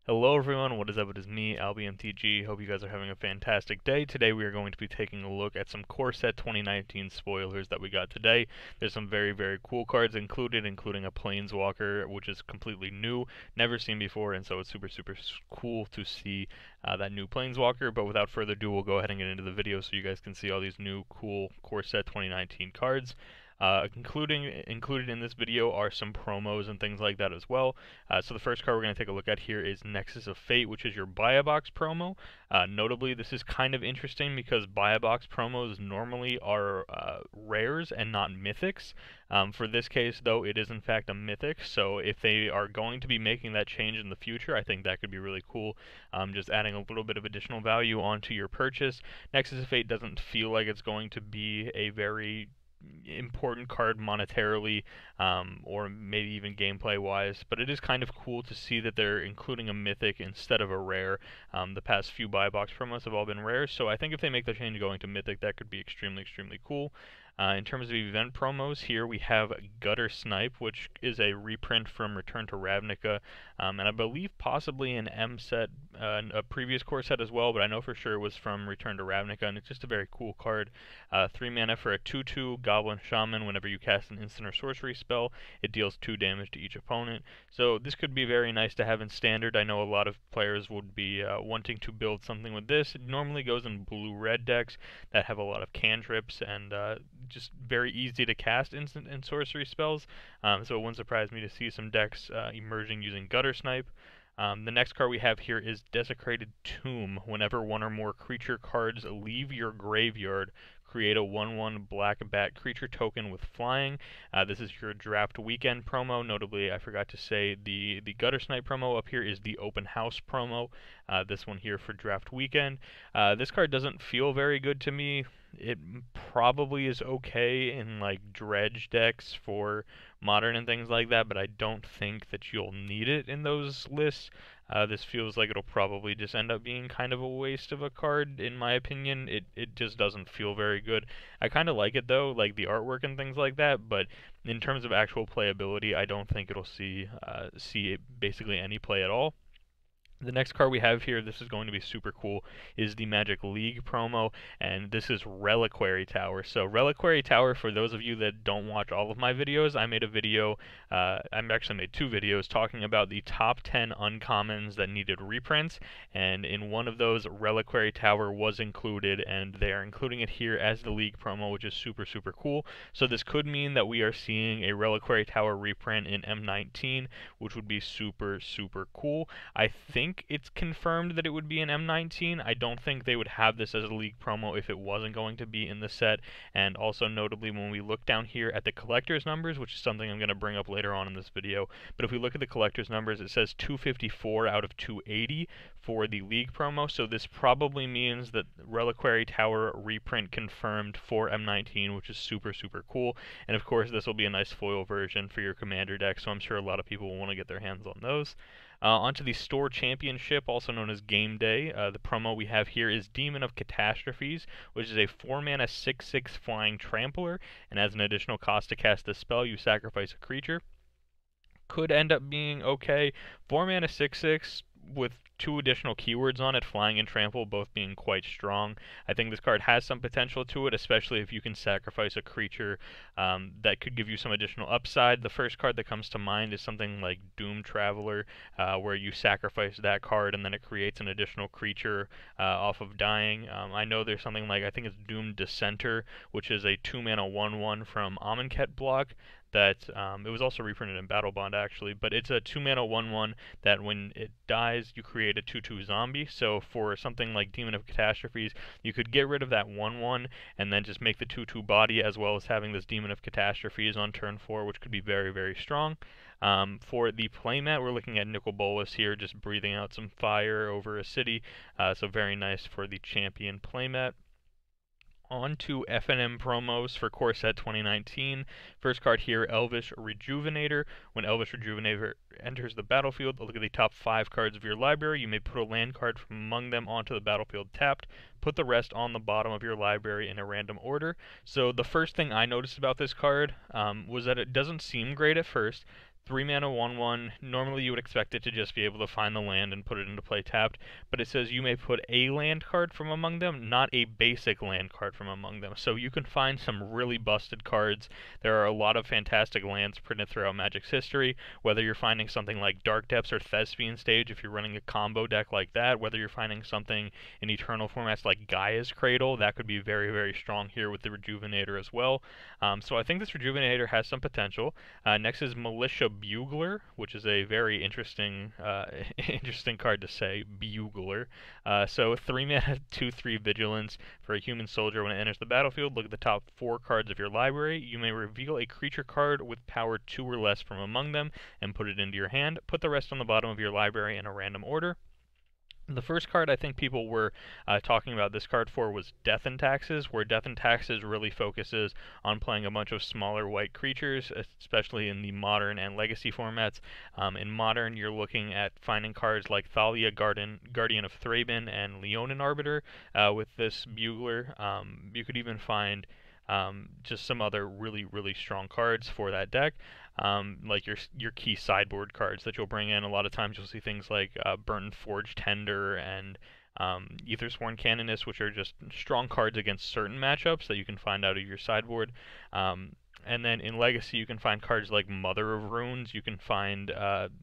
Hello everyone, what is up? It is me, AlbyMTG. Hope you guys are having a fantastic day. Today we are going to be taking a look at some Core Set 2019 spoilers that we got today. There's some very cool cards included, including a Planeswalker, which is completely new, never seen before, and so it's super cool to see that new Planeswalker. But without further ado, we'll go ahead and get into the video so you guys can see all these new cool Core Set 2019 cards. Included in this video are some promos and things like that as well. So the first card we're going to take a look at here is Nexus of Fate, which is your Buy a Box promo. Notably, this is kind of interesting because Buy a Box promos normally are rares and not mythics. For this case, though, it is in fact a mythic, so if they are going to be making that change in the future, I think that could be really cool. Just adding a little bit of additional value onto your purchase. Nexus of Fate doesn't feel like it's going to be a very important card monetarily, or maybe even gameplay wise, but it is kind of cool to see that they're including a mythic instead of a rare. The past few buy box promos have all been rares, so I think if they make the change going to mythic, that could be extremely cool. In terms of event promos, here we have Gutter Snipe, which is a reprint from Return to Ravnica, and I believe possibly an M set, a previous core set as well, but I know for sure it was from Return to Ravnica, and it's just a very cool card. 3 mana for a 2/2 Goblin Shaman. Whenever you cast an instant or sorcery spell, it deals 2 damage to each opponent. So this could be very nice to have in standard. I know a lot of players would be wanting to build something with this. It normally goes in blue-red decks that have a lot of cantrips and just very easy to cast instant and sorcery spells, so it wouldn't surprise me to see some decks emerging using Gutter Snipe. The next card we have here is Desecrated Tomb. Whenever one or more creature cards leave your graveyard, create a 1/1 black bat creature token with flying. This is your draft weekend promo. Notably, I forgot to say the Gutter Snipe promo up here is the open house promo. This one here for draft weekend. This card doesn't feel very good to me. It probably is okay in like dredge decks for modern and things like that, but I don't think that you'll need it in those lists. This feels like it'll probably just end up being kind of a waste of a card, in my opinion. It just doesn't feel very good. I kind of like it though, like the artwork and things like that, but in terms of actual playability, I don't think it'll see basically any play at all. The next card we have here, this is going to be super cool, is the Magic League promo, and this is Reliquary Tower. So Reliquary Tower, for those of you that don't watch all of my videos, I made a video, I actually made 2 videos talking about the top 10 uncommons that needed reprints, and in one of those, Reliquary Tower was included, and they are including it here as the League promo, which is super cool. So this could mean that we are seeing a Reliquary Tower reprint in M19, which would be super cool. I think it's confirmed that it would be an M19. I don't think they would have this as a League promo if it wasn't going to be in the set. And also notably, when we look down here at the collector's numbers, which is something I'm going to bring up later on in this video, but if we look at the collector's numbers, it says 254 out of 280 for the League promo, so this probably means that Reliquary Tower reprint confirmed for M19, which is super cool. And of course, this will be a nice foil version for your Commander deck, so I'm sure a lot of people will want to get their hands on those. Onto the Store Championship, also known as Game Day. The promo we have here is Demon of Catastrophes, which is a 4-mana 6/6 flying trampler, and as an additional cost to cast this spell, you sacrifice a creature. Could end up being okay. 4-mana 6/6 with 2 additional keywords on it, flying and trample, both being quite strong. I think this card has some potential to it, especially if you can sacrifice a creature that could give you some additional upside. The first card that comes to mind is something like Doom Traveler, where you sacrifice that card and then it creates an additional creature off of dying. I know there's something like, I think it's Doom Dissenter, which is a 2-mana 1/1 from Amonkhet block that it was also reprinted in Battle Bond actually, but it's a 2-mana 1/1 that when it dies you create a 2/2 zombie. So for something like Demon of Catastrophes, you could get rid of that 1/1 and then just make the 2/2 body, as well as having this Demon of Catastrophes on turn 4, which could be very strong. For the playmat, we're looking at Nicol Bolas here, just breathing out some fire over a city, so very nice for the champion playmat. On to FNM promos for Core Set 2019. First card here, Elvish Rejuvenator. When Elvish Rejuvenator enters the battlefield, look at the top 5 cards of your library. You may put a land card from among them onto the battlefield tapped. Put the rest on the bottom of your library in a random order. So the first thing I noticed about this card was that it doesn't seem great at first. 3 mana 1/1. Normally you would expect it to just be able to find the land and put it into play tapped, but it says you may put a land card from among them, not a basic land card from among them. So you can find some really busted cards. There are a lot of fantastic lands printed throughout Magic's history, whether you're finding something like Dark Depths or Thespian Stage if you're running a combo deck like that, whether you're finding something in Eternal formats like Gaia's Cradle, that could be very, very strong here with the Rejuvenator as well. So I think this Rejuvenator has some potential. Next is Militia Bugler, which is a very interesting interesting card to say, Bugler. So 3 mana, 2/3 Vigilance for a human soldier. When it enters the battlefield, look at the top 4 cards of your library. You may reveal a creature card with power 2 or less from among them and put it into your hand. Put the rest on the bottom of your library in a random order. The first card I think people were talking about this card for was Death and Taxes, where Death and Taxes really focuses on playing a bunch of smaller white creatures, especially in the Modern and Legacy formats. In Modern, you're looking at finding cards like Thalia, Guardian of Thraben, and Leonin Arbiter with this Bugler. You could even find just some other really, really strong cards for that deck. Like your key sideboard cards that you'll bring in. A lot of times you'll see things like Burnt Forge Tender and Aethersworn Canonist, which are just strong cards against certain matchups that you can find out of your sideboard. And then in Legacy, you can find cards like Mother of Runes, you can find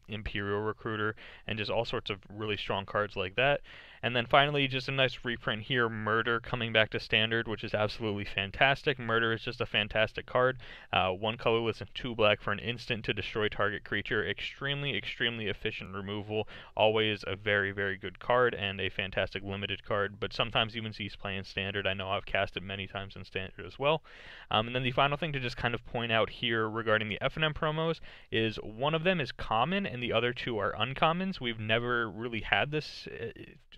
Imperial Recruiter, and just all sorts of really strong cards like that. And then finally, just a nice reprint here, Murder coming back to Standard, which is absolutely fantastic. Murder is just a fantastic card. 1 colorless and 2 black for an instant to destroy target creature. Extremely, extremely efficient removal. Always a very, very good card and a fantastic limited card, but sometimes even sees play in Standard. I know I've cast it many times in Standard as well. And then the final thing to just kind of point out here regarding the FNM promos is one of them is common and the other 2 are uncommons. We've never really had this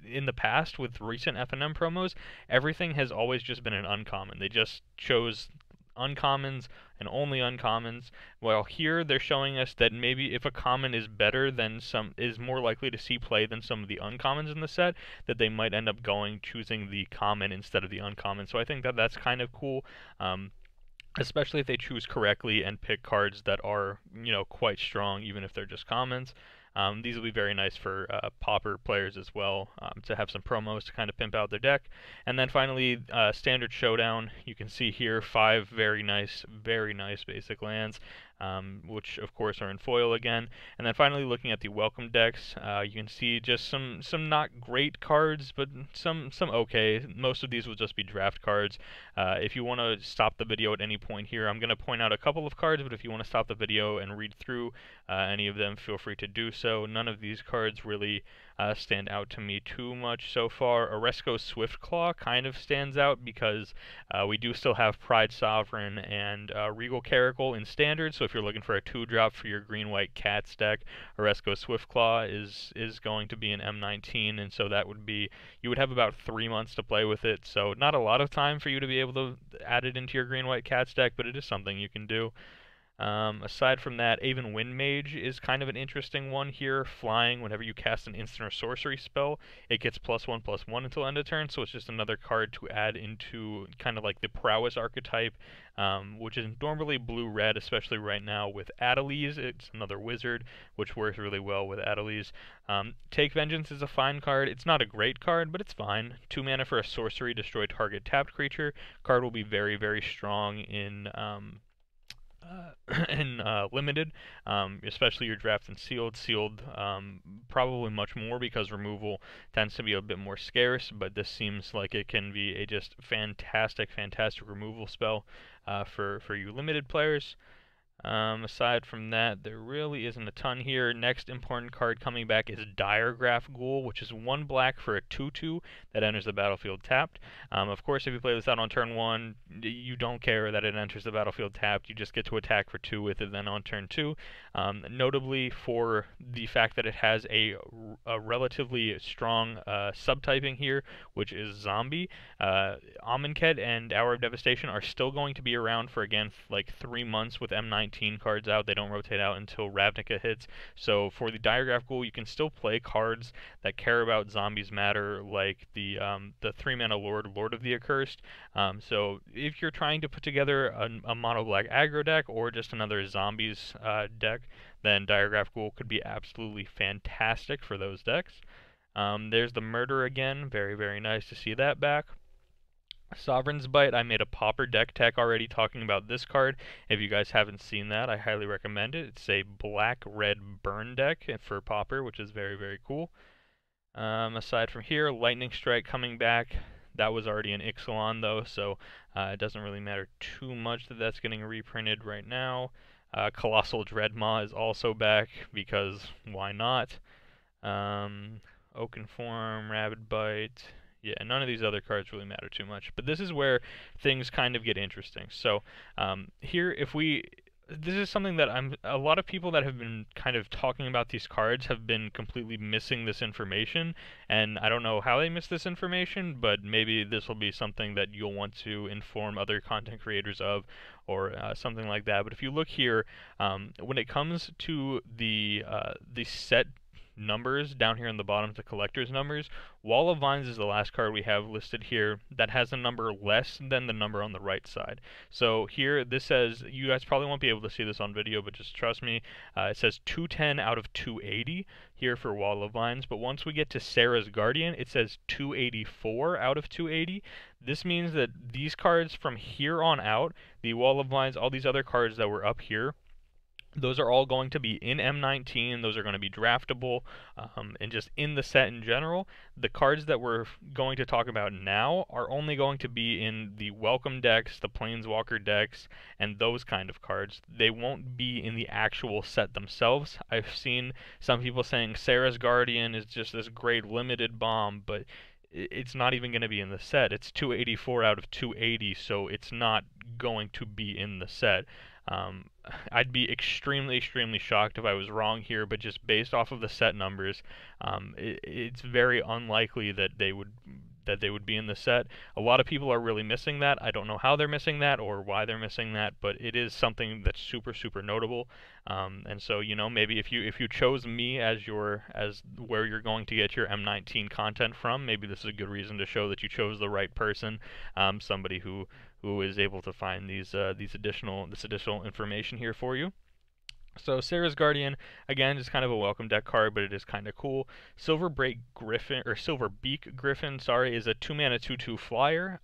in the past with recent FNM promos. Everything has always just been an uncommon. They just chose uncommons and only uncommons. While here they're showing us that maybe if a common is better than is more likely to see play than some of the uncommons in the set, that they might end up choosing the common instead of the uncommon. So I think that that's kind of cool. Especially if they choose correctly and pick cards that are, quite strong, even if they're just commons. These will be very nice for Pauper players as well, to have some promos to kind of pimp out their deck. And then finally, Standard Showdown. You can see here 5 very nice basic lands, which of course are in foil again. And then finally, looking at the welcome decks, you can see just some not great cards, but some okay. Most of these will just be draft cards. If you want to stop the video at any point here, I'm going to point out a couple of cards, but if you want to stop the video and read through any of them, feel free to do so. None of these cards really stand out to me too much so far. Oresco Swiftclaw kind of stands out because we do still have Pride Sovereign and Regal Caracal in Standard, so if you're looking for a 2-drop for your green-white Cats deck, Oresco Swiftclaw is going to be an M19, and so that would be, you would have about 3 months to play with it, so not a lot of time for you to be able to add it into your green-white Cats deck, but it is something you can do. Aside from that, Aven Windmage is kind of an interesting one here. Flying, whenever you cast an instant or sorcery spell, it gets +1/+1 until end of turn, so it's just another card to add into kind of like the prowess archetype, which is normally blue-red, especially right now with Adeliz. It's another wizard, which works really well with Adeliz. Take Vengeance is a fine card. It's not a great card, but it's fine. 2 mana for a sorcery, destroy target tapped creature. Card will be very, very strong in limited, especially your draft and sealed. Sealed probably much more because removal tends to be a bit more scarce, but this seems like it can be a just fantastic removal spell for you limited players. Aside from that, there really isn't a ton here. Next important card coming back is Diregraph Ghoul, which is 1 black for a 2/2 that enters the battlefield tapped. Of course, if you play this out on turn 1, you don't care that it enters the battlefield tapped. You just get to attack for 2 with it then on turn 2. Notably for the fact that it has a relatively strong subtyping here, which is Zombie. Amonkhet and Hour of Devastation are still going to be around for, again, like 3 months with M19 M19 cards out. They don't rotate out until Ravnica hits. So for the Diregraph Ghoul, you can still play cards that care about Zombies Matter, like the 3-mana Lord of the Accursed. So if you're trying to put together a mono black aggro deck or just another zombies deck, then Diregraph Ghoul could be absolutely fantastic for those decks. There's the Murder again, very, very nice to see that back. Sovereign's Bite, I made a Pauper deck tech already talking about this card. If you guys haven't seen that, I highly recommend it. It's a black-red burn deck for Pauper, which is very, very cool. Aside from here, Lightning Strike coming back. That was already an Ixalan though, so it doesn't really matter too much that that's getting reprinted right now. Colossal Dreadmaw is also back, because why not? Oaken Form, Rabid Bite. Yeah, none of these other cards really matter too much. But this is where things kind of get interesting. So here, this is something that a lot of people that have been kind of talking about these cards have been completely missing this information, and I don't know how they missed this information, but maybe this will be something that you'll want to inform other content creators of, or something like that. But if you look here, when it comes to the set numbers down here in the bottom, the collector's numbers, Wall of Vines is the last card we have listed here that has a number less than the number on the right side. So here this says, you guys probably won't be able to see this on video, but just trust me, it says 210 out of 280 here for Wall of Vines, but once we get to Sarah's Guardian, it says 284 out of 280. This means that these cards from here on out, the Wall of Vines, all these other cards that were up here, those are all going to be in M19, those are going to be draftable, and just in the set in general. The cards that we're going to talk about now are only going to be in the Welcome decks, the Planeswalker decks, and those kind of cards. They won't be in the actual set themselves. I've seen some people saying Sarah's Guardian is just this great limited bomb, but it's not even going to be in the set. It's 284 out of 280, so it's not going to be in the set. I'd be extremely, extremely shocked if I was wrong here, but just based off of the set numbers, it's very unlikely that they would be in the set. A lot of people are really missing that. I don't know how they're missing that or why they're missing that, but it is something that's super, super notable. And so, you know, maybe if you chose me as where you're going to get your M19 content from, maybe this is a good reason to show that you chose the right person, somebody who is able to find this additional information here for you. So Sarah's Guardian, again, is kind of a welcome deck card, but it is kind of cool. Silverbeak Griffin, sorry, is a 2-mana 2/2 flyer.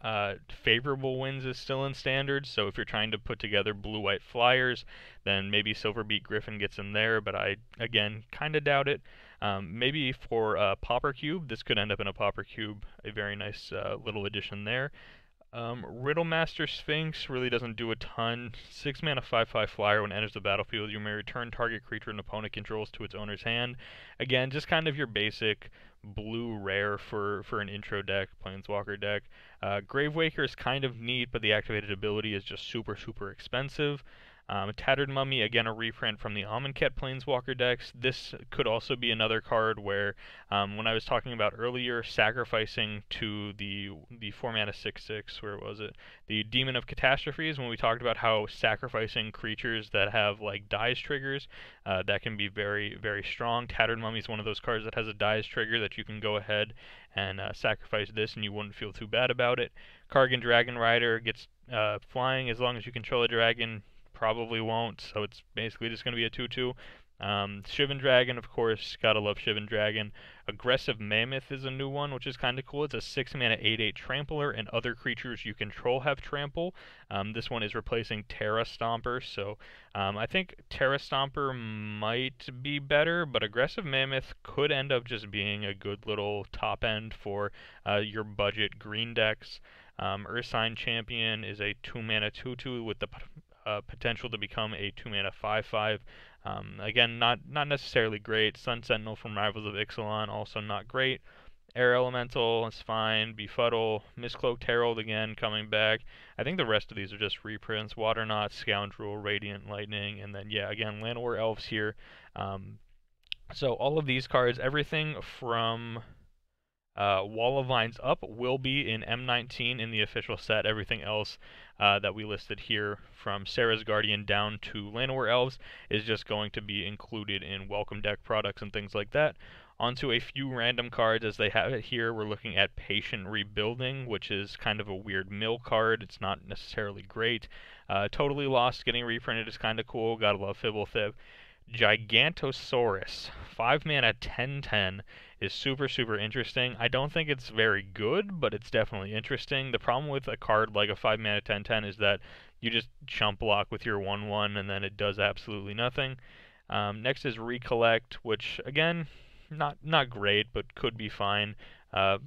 Favorable Winds is still in standard, so if you're trying to put together blue-white flyers, then maybe Silverbeak Griffin gets in there, but I, again, kind of doubt it. Maybe for Pauper Cube, this could end up in a Pauper Cube, a very nice little addition there. Riddlemaster Sphinx really doesn't do a ton. 6-mana 5/5 flyer. When it enters the battlefield, you may return target creature an opponent controls to its owner's hand. Again, just kind of your basic blue rare for an intro deck, Planeswalker deck. Gravewaker is kind of neat, but the activated ability is just super, super expensive. Tattered Mummy, again a reprint from the Amonkhet Planeswalker decks. This could also be another card where, when I was talking about earlier, sacrificing to the 4-mana 6/6, where was it? The Demon of Catastrophes, when we talked about how sacrificing creatures that have like dies triggers, that can be very, very strong. Tattered Mummy is one of those cards that has a dies trigger that you can go ahead and sacrifice this and you wouldn't feel too bad about it. Kargan Dragon Rider gets flying as long as you control a dragon. Probably won't, so it's basically just going to be a 2/2. Shivan Dragon, of course, gotta love Shivan Dragon. Aggressive Mammoth is a new one, which is kind of cool. It's a 6-mana 8/8 Trampler, and other creatures you control have Trample. This one is replacing Terra Stomper, so I think Terra Stomper might be better, but Aggressive Mammoth could end up just being a good little top end for your budget green decks. Ursine Champion is a 2-mana 2/2 with the potential to become a 2-mana 5/5. Again, not necessarily great. Sun Sentinel from Rivals of Ixalan, also not great. Air Elemental is fine. Befuddle, Mistcloaked Herald again coming back. I think the rest of these are just reprints. Waterknot, Scoundrel, Radiant Lightning, and then yeah, again Llanowar Elves here. So all of these cards, everything from Wall of Vines Up will be in M19 in the official set. Everything else that we listed here, from Sarah's Guardian down to Llanowar Elves, is just going to be included in welcome deck products and things like that. Onto a few random cards as they have it here. We're looking at Patient Rebuilding, which is kind of a weird mill card. It's not necessarily great. Totally Lost getting reprinted is kind of cool. Gotta love Fibblethip. Gigantosaurus, 5 mana 10/10, is super, super interesting. I don't think it's very good, but it's definitely interesting. The problem with a card like a 5 mana 10/10 is that you just chump block with your 1/1 and then it does absolutely nothing. Next is Recollect, which again, not great, but could be fine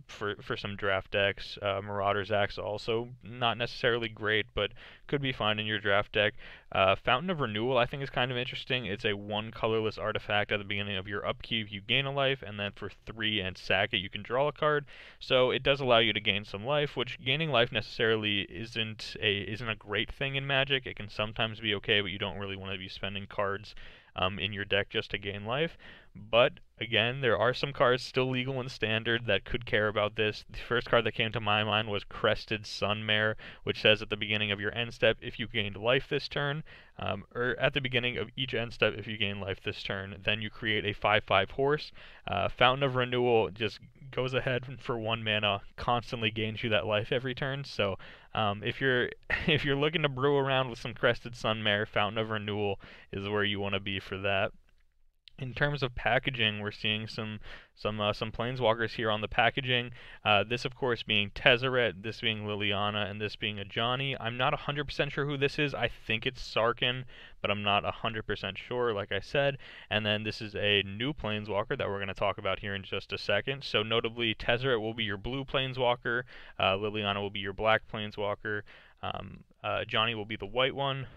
for some draft decks. Marauder's Axe also not necessarily great, but could be fine in your draft deck. Fountain of Renewal I think is kind of interesting. It's a 1 colorless artifact at the beginning of your upkeep. You gain a life, and then for 3 and sack it, you can draw a card. So it does allow you to gain some life, which gaining life necessarily isn't a great thing in Magic. It can sometimes be okay, but you don't really want to be spending cards in your deck just to gain life. But again, there are some cards still legal in Standard that could care about this. The first card that came to my mind was Crested Sunmare, which says at the beginning of your end step, if you gained life this turn, or at the beginning of each end step, if you gain life this turn, then you create a 5/5 horse. Fountain of Renewal just goes ahead for 1 mana, constantly gains you that life every turn. So if you're if you're looking to brew around with some Crested Sunmare, Fountain of Renewal is where you want to be for that. In terms of packaging, we're seeing some planeswalkers here on the packaging. This, of course, being Tezzeret, this being Liliana, and this being a Johnny. I'm not 100% sure who this is. I think it's Sarkhan, but I'm not 100% sure, like I said. And then this is a new planeswalker that we're going to talk about here in just a second. So notably, Tezzeret will be your blue planeswalker. Liliana will be your black planeswalker. Johnny will be the white one.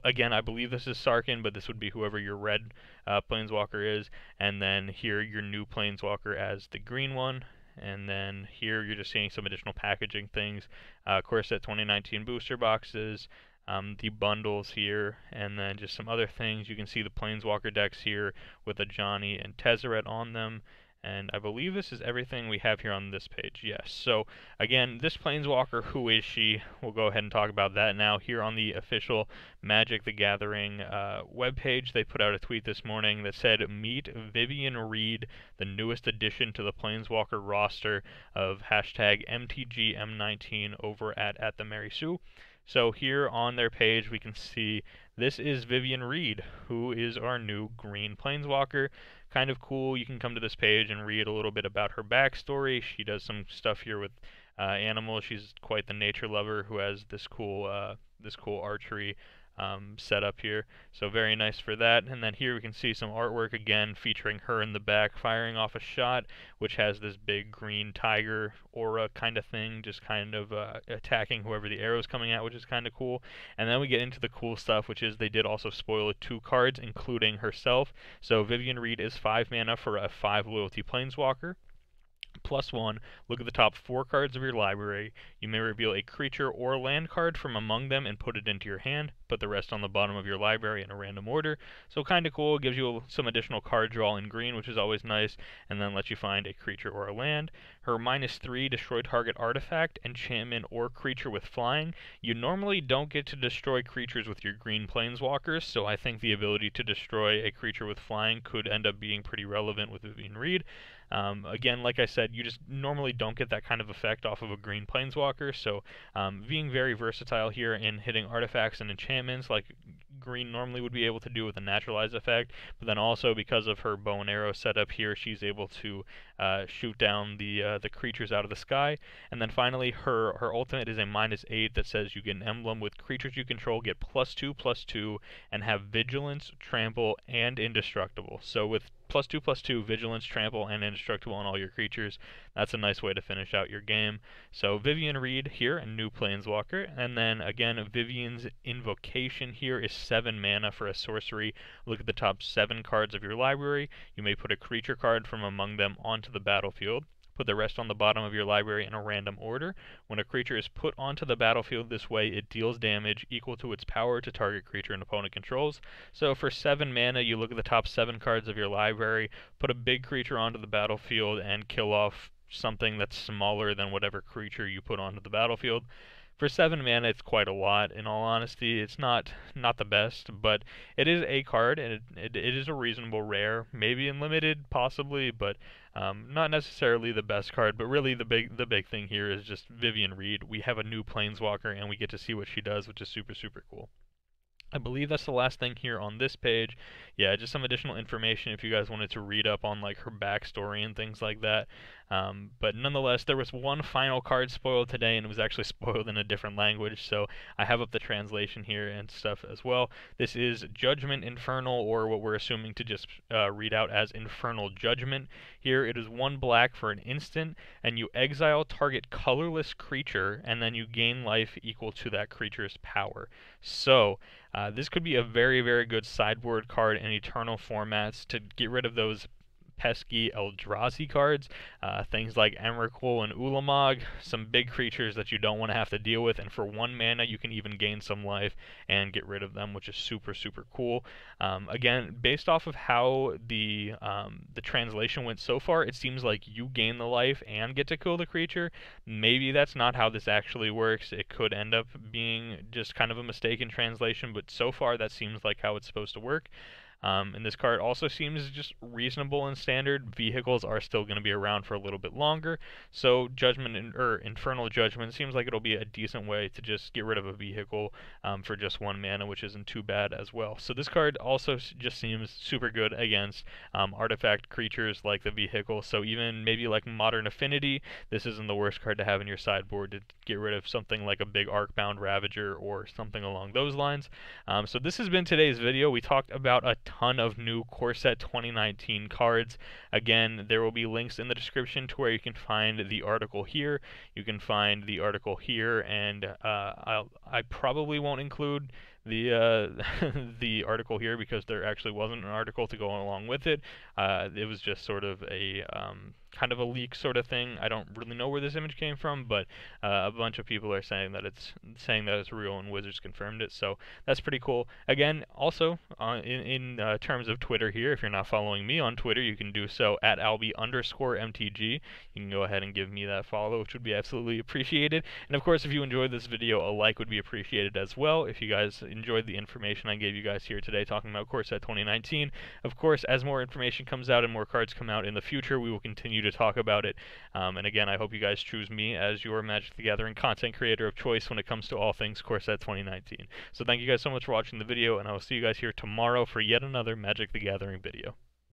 Again, I believe this is Sarkhan, but this would be whoever your red planeswalker is. And then here, your new planeswalker as the green one. And then here, you're just seeing some additional packaging things. Core Set 2019 booster boxes, the bundles here, and then just some other things. You can see the planeswalker decks here with a Johnny and Tezzeret on them. And I believe this is everything we have here on this page. Yes. So again, this planeswalker, who is she? We'll go ahead and talk about that now. Here on the official Magic the Gathering webpage, they put out a tweet this morning that said, "Meet Vivien Reid, the newest addition to the planeswalker roster of #MTG M19 over at the Mary Sue." So here on their page, we can see this is Vivien Reid, who is our new green planeswalker. Kind of cool. You can come to this page and read a little bit about her backstory. She does some stuff here with animals. She's quite the nature lover who has this cool archery setup here. So very nice for that. And then here we can see some artwork again featuring her in the back firing off a shot, which has this big green tiger aura kind of thing, just kind of attacking whoever the arrow's coming at, which is kind of cool. And then we get into the cool stuff, which is they did also spoil 2 cards, including herself. So Vivien Reid is 5 mana for a 5 loyalty planeswalker. +1, look at the top 4 cards of your library. You may reveal a creature or land card from among them and put it into your hand. Put the rest on the bottom of your library in a random order. So kind of cool. It gives you some additional card draw in green, which is always nice, and then lets you find a creature or a land. Her -3, destroy target artifact, enchantment, or creature with flying. You normally don't get to destroy creatures with your green planeswalkers, so I think the ability to destroy a creature with flying could end up being pretty relevant with Vivien Reid. Again, like I said, you just normally don't get that kind of effect off of a green planeswalker, so being very versatile here in hitting artifacts and enchantments like green normally would be able to do with a naturalized effect, but then also because of her bow and arrow setup here, she's able to shoot down the creatures out of the sky. And then finally, her ultimate is a -8 that says you get an emblem with creatures you control get +2/+2 and have vigilance, trample, and indestructible. So with +2/+2, vigilance, trample, and indestructible on all your creatures, that's a nice way to finish out your game. So Vivien Reid here, a new planeswalker, and then again, Vivien's Invocation here is 7 mana for a sorcery. Look at the top 7 cards of your library. You may put a creature card from among them onto the battlefield. Put the rest on the bottom of your library in a random order. When a creature is put onto the battlefield this way, it deals damage equal to its power to target creature an opponent controls. So for 7 mana, you look at the top 7 cards of your library, put a big creature onto the battlefield, and kill off something that's smaller than whatever creature you put onto the battlefield. For 7 mana, it's quite a lot. In all honesty, it's not the best, but it is a card, and it is a reasonable rare. Maybe in limited, possibly, but not necessarily the best card. But really, the big thing here is just Vivien Reid. We have a new Planeswalker, and we get to see what she does, which is super cool. I believe that's the last thing here on this page. Yeah, just some additional information if you guys wanted to read up on like her backstory and things like that. But nonetheless, there was one final card spoiled today, and it was actually spoiled in a different language, so I have up the translation here and stuff as well. This is Judgment Infernal, or what we're assuming to just read out as Infernal Judgment. Here it is 1 black for an instant, and you exile target colorless creature, and then you gain life equal to that creature's power. So, this could be a very good sideboard card in Eternal formats to get rid of those pesky Eldrazi cards, things like Emrakul and Ulamog, some big creatures that you don't want to have to deal with, and for 1 mana you can even gain some life and get rid of them, which is super cool. Again, based off of how the translation went so far, it seems like you gain the life and get to kill the creature. Maybe that's not how this actually works. It could end up being just kind of a mistaken translation, but so far that seems like how it's supposed to work. And this card also seems just reasonable and standard. Vehicles are still going to be around for a little bit longer, so Infernal Judgment seems like it'll be a decent way to just get rid of a vehicle for just 1 mana, which isn't too bad as well. So this card also just seems super good against artifact creatures like the vehicle, so even maybe like Modern Affinity, this isn't the worst card to have in your sideboard to get rid of something like a big Arcbound Ravager or something along those lines. So this has been today's video. We talked about a ton of new Core Set 2019 cards. Again, there will be links in the description to where you can find the article here. You can find the article here, and I probably won't include the the article here because there actually wasn't an article to go along with it. It was just sort of a kind of a leak sort of thing. I don't really know where this image came from, but a bunch of people are saying that it's real, and Wizards confirmed it. So that's pretty cool. Again, also in terms of Twitter here, if you're not following me on Twitter, you can do so at AlbyMTG. You can go ahead and give me that follow, which would be absolutely appreciated. And of course, if you enjoyed this video, a like would be appreciated as well. If you guys enjoyed the information I gave you guys here today talking about Core Set 2019, of course, as more information comes out and more cards come out in the future, we will continue to talk about it. And again, I hope you guys choose me as your Magic the Gathering content creator of choice when it comes to all things Core Set 2019. So thank you guys so much for watching the video, and I will see you guys here tomorrow for yet another Magic the Gathering video.